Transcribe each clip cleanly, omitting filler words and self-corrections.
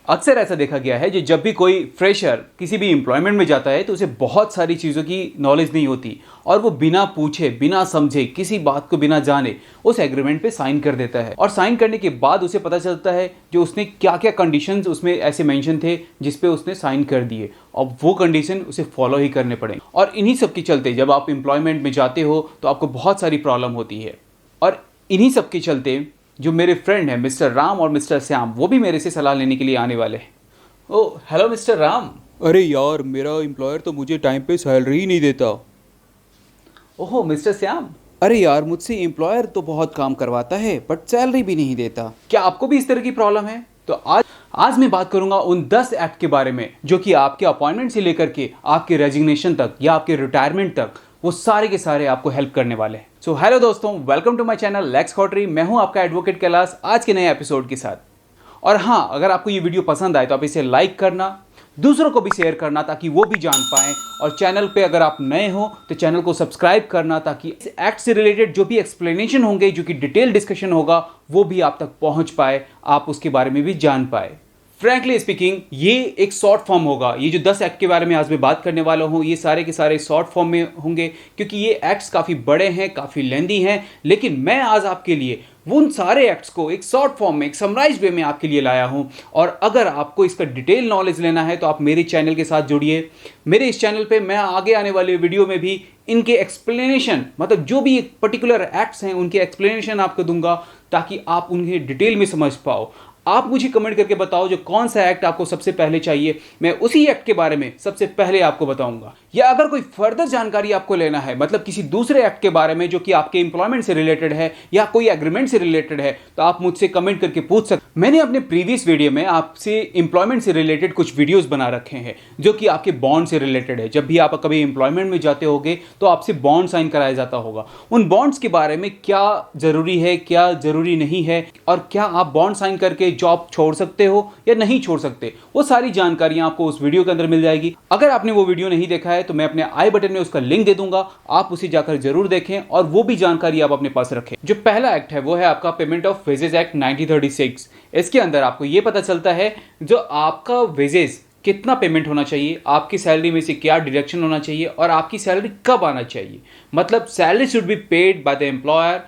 अक्सर ऐसा देखा गया है कि जब भी कोई फ्रेशर किसी भी एम्प्लॉयमेंट में जाता है तो उसे बहुत सारी चीज़ों की नॉलेज नहीं होती और वो बिना पूछे, बिना समझे, किसी बात को बिना जाने उस एग्रीमेंट पे साइन कर देता है। और साइन करने के बाद उसे पता चलता है जो उसने क्या क्या कंडीशंस उसमें ऐसे मेंशन थे जिस पे उसने साइन कर दिए, और वो कंडीशन उसे फॉलो ही करने पड़ेंगे। और इन्हीं सब के चलते जब आप एम्प्लॉयमेंट में जाते हो तो आपको बहुत सारी प्रॉब्लम होती है। और इन्हीं सब के चलते जो मेरे फ्रेंड हैं मिस्टर राम और मिस्टर श्याम, वो भी मेरे से सलाह लेने के लिए आने वाले हैं। Oh hello mister Ram. अरे यार, मेरा एम्प्लॉयर तो मुझे टाइम पे सैलरी ही नहीं देता। ओहो मिस्टर श्याम। अरे यार, मुझसे एम्प्लॉयर तो बहुत काम करवाता है बट सैलरी भी नहीं देता। क्या आपको भी इस तरह की प्रॉब्लम है? तो आज मैं बात करूंगा उन 10 एक्ट के बारे में जो कि आपके अपॉइंटमेंट से लेकर के आपके रेजिग्नेशन तक या आपके रिटायरमेंट तक वो सारे के सारे आपको हेल्प करने वाले हैं। सो हेलो दोस्तों, वेलकम टू माय चैनल लेक्स कॉटरी। मैं हूं आपका एडवोकेट कैलाश आज के नए एपिसोड के साथ। और हाँ, अगर आपको ये वीडियो पसंद आए तो आप इसे लाइक करना, दूसरों को भी शेयर करना ताकि वो भी जान पाएं। और चैनल पे अगर आप नए हो तो चैनल को सब्सक्राइब करना ताकि इस एक्ट से रिलेटेड जो भी एक्सप्लेनेशन होंगे, जो कि डिटेल डिस्कशन होगा, वो भी आप तक पहुंच पाए, आप उसके बारे में भी जान पाए। फ्रैंकली स्पीकिंग, ये एक शॉर्ट फॉर्म होगा। ये जो 10 एक्ट के बारे में आज मैं बात करने वाला हूँ, ये सारे के सारे शॉर्ट फॉर्म में होंगे क्योंकि ये एक्ट्स काफ़ी बड़े हैं, काफ़ी लेंदी हैं। लेकिन मैं आज आपके लिए उन सारे एक्ट्स को एक शॉर्ट फॉर्म में, एक समराइज वे में आपके लिए लाया हूँ। और अगर आपको इसका डिटेल नॉलेज लेना है तो आप मेरे चैनल के साथ जुड़िए। मेरे इस चैनल पे मैं आगे आने वाले वीडियो में भी इनके एक्सप्लेनेशन, मतलब जो भी पर्टिकुलर एक्ट्स हैं उनके एक्सप्लेनेशन आपको दूंगा ताकि आप उन्हें डिटेल में समझ पाओ। आप मुझे कमेंट करके बताओ जो कौन सा एक्ट आपको सबसे पहले चाहिए, मैं उसी एक्ट के बारे में सबसे पहले आपको बताऊंगा। या अगर कोई फर्दर जानकारी आपको लेना है, मतलब किसी दूसरे एक्ट के बारे में जो कि आपके एम्प्लॉयमेंट से रिलेटेड है या कोई एग्रीमेंट से रिलेटेड है, तो आप मुझसे कमेंट करके पूछ सकते। मैंने अपने प्रीवियस वीडियो में आपसे एम्प्लॉयमेंट से रिलेटेड कुछ वीडियोज बना रखे हैं जो कि आपके बॉन्ड से रिलेटेड है। जब भी आप कभी एम्प्लॉयमेंट में जाते होगे तो आपसे बॉन्ड साइन कराया जाता होगा। उन बॉन्ड्स के बारे में क्या जरूरी है, क्या जरूरी नहीं है, और क्या आप बॉन्ड साइन करके जॉब छोड़ सकते हो या नहीं छोड़ सकते, वो सारी जानकारियां आपको उस वीडियो के अंदर मिल जाएगी। अगर आपने वो वीडियो नहीं देखा है तो मैं अपने आई बटन में उसका लिंक दे दूंगा, आप उसे जाकर जरूर देखें और वो भी जानकारी आप अपने पास रखें। जो पहला एक्ट है वो है आपका पेमेंट ऑफ वेजेस एक्ट 1936। इसके अंदर आपको ये पता चलता है जो आपका वेजेस कितना पेमेंट होना चाहिए, आपकी सैलरी में से क्या डिडक्शन होना चाहिए और आपकी सैलरी कब आना चाहिए। मतलब salary should be paid by the employer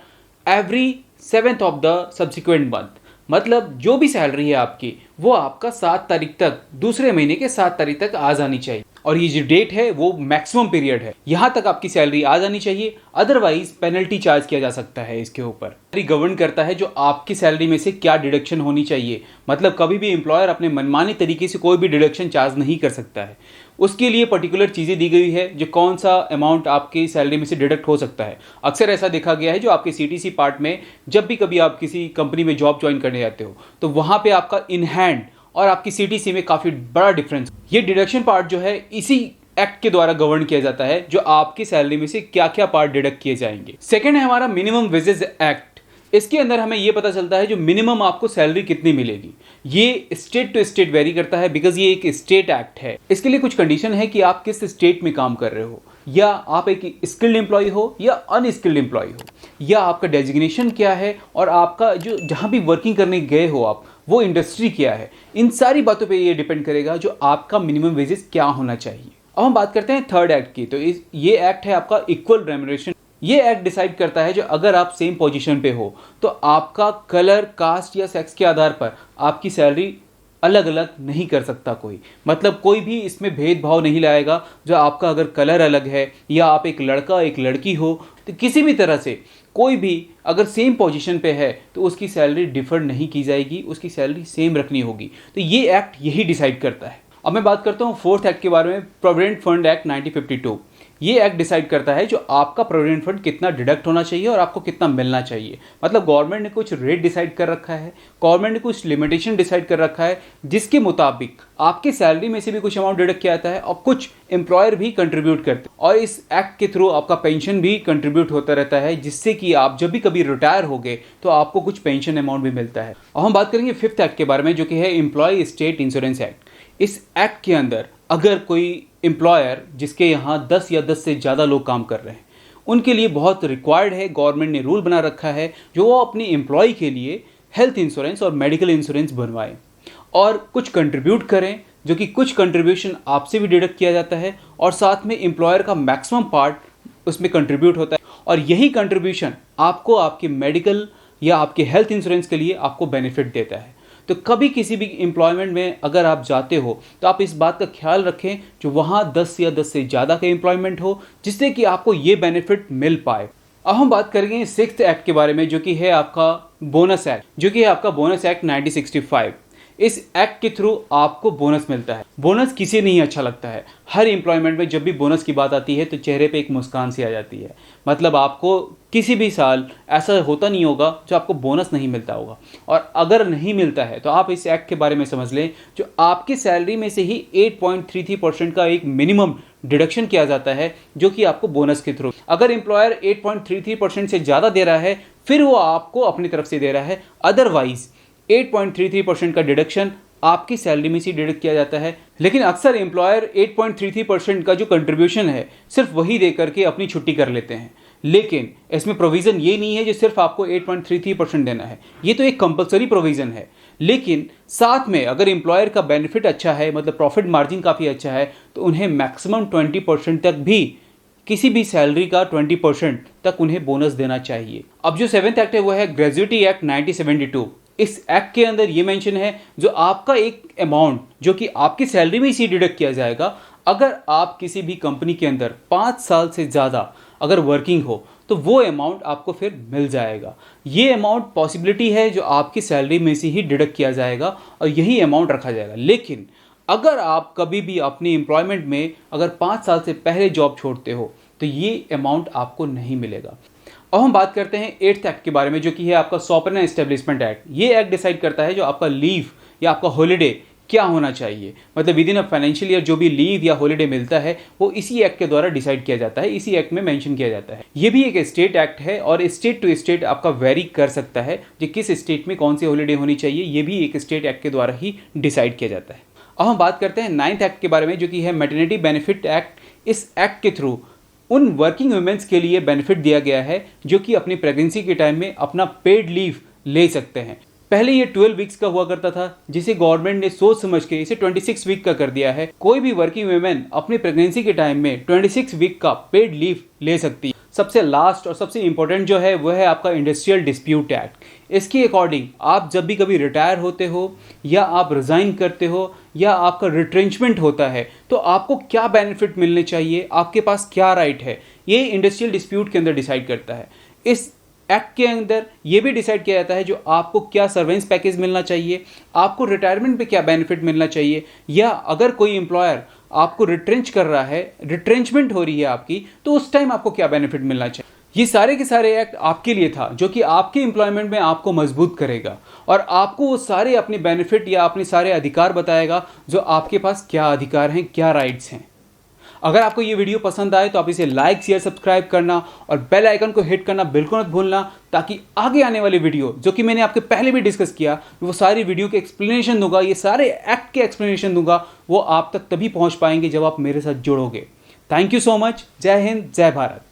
every 7th of the subsequent month. मतलब जो भी सैलरी है आपकी वो आपका 7 तारीख तक, दूसरे महीने के 7 तारीख तक आ जानी चाहिए। और ये जो डेट है वो मैक्सिमम पीरियड है, यहां तक आपकी सैलरी आ जानी चाहिए, अदरवाइज पेनल्टी चार्ज किया जा सकता है इसके ऊपर। गवर्न करता है जो आपकी सैलरी में से क्या डिडक्शन होनी चाहिए। मतलब कभी भी एम्प्लॉयर अपने मनमानी तरीके से कोई भी डिडक्शन चार्ज नहीं कर सकता है। उसके लिए पर्टिकुलर चीज़ें दी गई है जो कौन सा अमाउंट आपकी सैलरी में से डिडक्ट हो सकता है। अक्सर ऐसा देखा गया है जो आपके सीटीसी पार्ट में, जब भी कभी आप किसी कंपनी में जॉब ज्वाइन करने जाते हो तो वहां पे आपका इन हैंड और आपकी सीटीसी में काफ़ी बड़ा डिफरेंस। ये डिडक्शन पार्ट जो है इसी एक्ट के द्वारा गवर्न किया जाता है, जो आपकी सैलरी में से क्या क्या पार्ट डिडक्ट किए जाएंगे। सेकेंड है हमारा मिनिमम वेजेस एक्ट। इसके अंदर हमें यह पता चलता है जो मिनिमम आपको सैलरी कितनी मिलेगी। ये स्टेट टू स्टेट वेरी करता है बिकॉज ये एक स्टेट एक्ट है। इसके लिए कुछ कंडीशन है कि आप किस स्टेट में काम कर रहे हो, या आप एक स्किल्ड एम्प्लॉय हो या अनस्किल्ड एम्प्लॉय हो, या आपका डेजिग्नेशन क्या है, और आपका जो जहां भी वर्किंग करने गए हो आप वो इंडस्ट्री क्या है। इन सारी बातों पे ये डिपेंड करेगा जो आपका मिनिमम वेजेस क्या होना चाहिए। अब हम बात करते हैं थर्ड एक्ट की। तो ये एक्ट है आपका इक्वल रेम्युनरेशन। ये एक्ट डिसाइड करता है जो अगर आप सेम पोजीशन पे हो तो आपका कलर, कास्ट या सेक्स के आधार पर आपकी सैलरी अलग अलग नहीं कर सकता कोई। मतलब कोई भी इसमें भेदभाव नहीं लाएगा। जो आपका अगर कलर अलग है या आप एक लड़का एक लड़की हो, तो किसी भी तरह से कोई भी अगर सेम पोजीशन पे है तो उसकी सैलरी डिफर नहीं की जाएगी, उसकी सैलरी सेम रखनी होगी। तो ये एक्ट यही डिसाइड करता है। अब मैं बात करता हूँ फोर्थ एक्ट के बारे में, प्रोविडेंट फंड एक्ट 1952। ये एक्ट डिसाइड करता है जो आपका प्रोविडेंट फंड कितना डिडक्ट होना चाहिए और आपको कितना मिलना चाहिए। मतलब गवर्नमेंट ने कुछ रेट डिसाइड कर रखा है, गवर्नमेंट ने कुछ लिमिटेशन डिसाइड कर रखा है जिसके मुताबिक आपकी सैलरी में से भी कुछ अमाउंट डिडक्ट किया जाता है और कुछ एम्प्लॉयर भी कंट्रीब्यूट करते हैं। और इस एक्ट के थ्रू आपका पेंशन भी कंट्रीब्यूट होता रहता है, जिससे कि आप जब भी कभी रिटायर हो गए तो आपको कुछ पेंशन अमाउंट भी मिलता है। अब हम बात करेंगे फिफ्थ एक्ट के बारे में जो कि है एम्प्लॉय स्टेट इंश्योरेंस एक्ट। इस एक्ट के अंदर अगर कोई एम्प्लॉयर जिसके यहाँ 10 या 10 से ज़्यादा लोग काम कर रहे हैं, उनके लिए बहुत रिक्वायर्ड है, गवर्नमेंट ने रूल बना रखा है जो वो अपनी एम्प्लॉय के लिए हेल्थ इंश्योरेंस और मेडिकल इंश्योरेंस बनवाए। और कुछ कंट्रीब्यूट करें, जो कि कुछ कंट्रीब्यूशन आपसे भी डिडक्ट किया जाता है और साथ में एम्प्लॉयर का मैक्सिमम पार्ट उसमें कंट्रीब्यूट होता है और यही कंट्रीब्यूशन आपको आपके मेडिकल या आपके हेल्थ इंश्योरेंस के लिए आपको बेनिफिट देता है। तो कभी किसी भी एम्प्लॉयमेंट में अगर आप जाते हो तो आप इस बात का ख्याल रखें जो वहाँ 10 या 10 से ज़्यादा का एम्प्लॉयमेंट हो, जिससे कि आपको ये बेनिफिट मिल पाए। अब हम बात करेंगे 6th एक्ट के बारे में, जो कि है आपका बोनस एक्ट, जो कि है आपका बोनस एक्ट 1965। इस एक्ट के थ्रू आपको बोनस मिलता है। बोनस किसी नहीं अच्छा लगता है। हर एम्प्लॉयमेंट में जब भी बोनस की बात आती है तो चेहरे पे एक मुस्कान सी आ जाती है। मतलब आपको किसी भी साल ऐसा होता नहीं होगा जो आपको बोनस नहीं मिलता होगा, और अगर नहीं मिलता है तो आप इस एक्ट के बारे में समझ लें, जो आपकी सैलरी में से ही 8.33% का एक मिनिमम डिडक्शन किया जाता है, जो कि आपको बोनस के थ्रू। अगर एम्प्लॉयर 8.33% से ज़्यादा दे रहा है फिर वो आपको अपनी तरफ से दे रहा है, अदरवाइज 8.33% का डिडक्शन आपकी सैलरी में से डिडक्ट किया जाता है। लेकिन अक्सर एम्प्लॉयर 8.33% का जो कंट्रीब्यूशन है सिर्फ वही दे करके अपनी छुट्टी कर लेते हैं। लेकिन इसमें प्रोविज़न ये नहीं है जो सिर्फ आपको 8.33% देना है, ये तो एक कंपलसरी प्रोविज़न है। लेकिन साथ में अगर एम्प्लॉयर का बेनिफिट अच्छा है, मतलब प्रॉफिट मार्जिन काफ़ी अच्छा है, तो उन्हें मैक्सिमम 20% तक भी, किसी भी सैलरी का 20% तक उन्हें बोनस देना चाहिए। अब जो 7th एक्ट है वो है ग्रेजुएटी एक्ट 1972। इस एक्ट के अंदर ये मेंशन है जो आपका एक अमाउंट जो कि आपकी सैलरी में इसी डिडक्ट किया जाएगा, अगर आप किसी भी कंपनी के अंदर 5 साल से ज़्यादा अगर वर्किंग हो तो वो अमाउंट आपको फिर मिल जाएगा। ये अमाउंट पॉसिबिलिटी है जो आपकी सैलरी में से ही डिडक्ट किया जाएगा और यही अमाउंट रखा जाएगा। लेकिन अगर आप कभी भी अपनी एम्प्लॉयमेंट में अगर 5 साल से पहले जॉब छोड़ते हो तो ये अमाउंट आपको नहीं मिलेगा। अब हम बात करते हैं 8th एक्ट के बारे में, जो कि है आपका सॉवरेन एस्टेब्लिशमेंट एक्ट। ये एक्ट डिसाइड करता है जो आपका लीव या आपका हॉलिडे क्या होना चाहिए, मतलब with in a financial year जो भी लीव या हॉलिडे मिलता है वो इसी एक्ट के द्वारा डिसाइड किया जाता है, इसी एक्ट में मेंशन किया जाता है। ये भी एक स्टेट एक्ट है और स्टेट टू स्टेट आपका वेरी कर सकता है कि किस स्टेट में कौन सी हॉलिडे होनी चाहिए, ये भी एक स्टेट एक्ट के द्वारा ही डिसाइड किया जाता है। अब हम बात करते हैं 9th एक्ट के बारे में, जो कि है मैटरनिटी बेनिफिट एक्ट। इस एक्ट के थ्रू उन वर्किंग वुमेन्स के लिए बेनिफिट दिया गया है जो कि अपनी प्रेगनेंसी के टाइम में अपना पेड लीव ले सकते हैं। पहले ये 12 वीक्स का हुआ करता था, जिसे गवर्नमेंट ने सोच समझ के इसे 26 वीक का कर दिया है। कोई भी वर्किंग वुमेन अपनी प्रेगनेंसी के टाइम में 26 वीक का पेड लीव ले सकती है। सबसे लास्ट और सबसे इंपॉर्टेंट जो है वह है आपका इंडस्ट्रियल डिस्प्यूट एक्ट। इसके अकॉर्डिंग आप जब भी कभी रिटायर होते हो या आप रिज़ाइन करते हो या आपका रिट्रेंचमेंट होता है तो आपको क्या बेनिफिट मिलने चाहिए, आपके पास क्या राइट है, ये इंडस्ट्रियल डिस्प्यूट के अंदर डिसाइड करता है। इस एक्ट के अंदर ये भी डिसाइड किया जाता है जो आपको क्या सर्वेंस पैकेज मिलना चाहिए, आपको रिटायरमेंट पे क्या बेनिफिट मिलना चाहिए, या अगर कोई एम्प्लॉयर आपको रिट्रेंच कर रहा है, रिट्रेंचमेंट हो रही है आपकी, तो उस टाइम आपको क्या बेनिफिट मिलना चाहिए। ये सारे के सारे एक्ट आपके लिए था जो कि आपके एम्प्लॉयमेंट में आपको मजबूत करेगा और आपको वो सारे अपने बेनिफिट या अपने सारे अधिकार बताएगा जो आपके पास क्या अधिकार हैं, क्या राइट्स हैं। अगर आपको ये वीडियो पसंद आए तो आप इसे लाइक, शेयर, सब्सक्राइब करना और बेल आइकन को हिट करना बिल्कुल मत भूलना, ताकि आगे आने वाली वीडियो जो कि मैंने आपके पहले भी डिस्कस किया, वो सारी वीडियो के एक्सप्लेनेशन दूंगा, ये सारे एक्ट के एक्सप्लेनेशन दूंगा, वो आप तक तभी पहुंच पाएंगे जब आप मेरे साथ जुड़ोगे। Thank you so much. जय हिंद, जय भारत।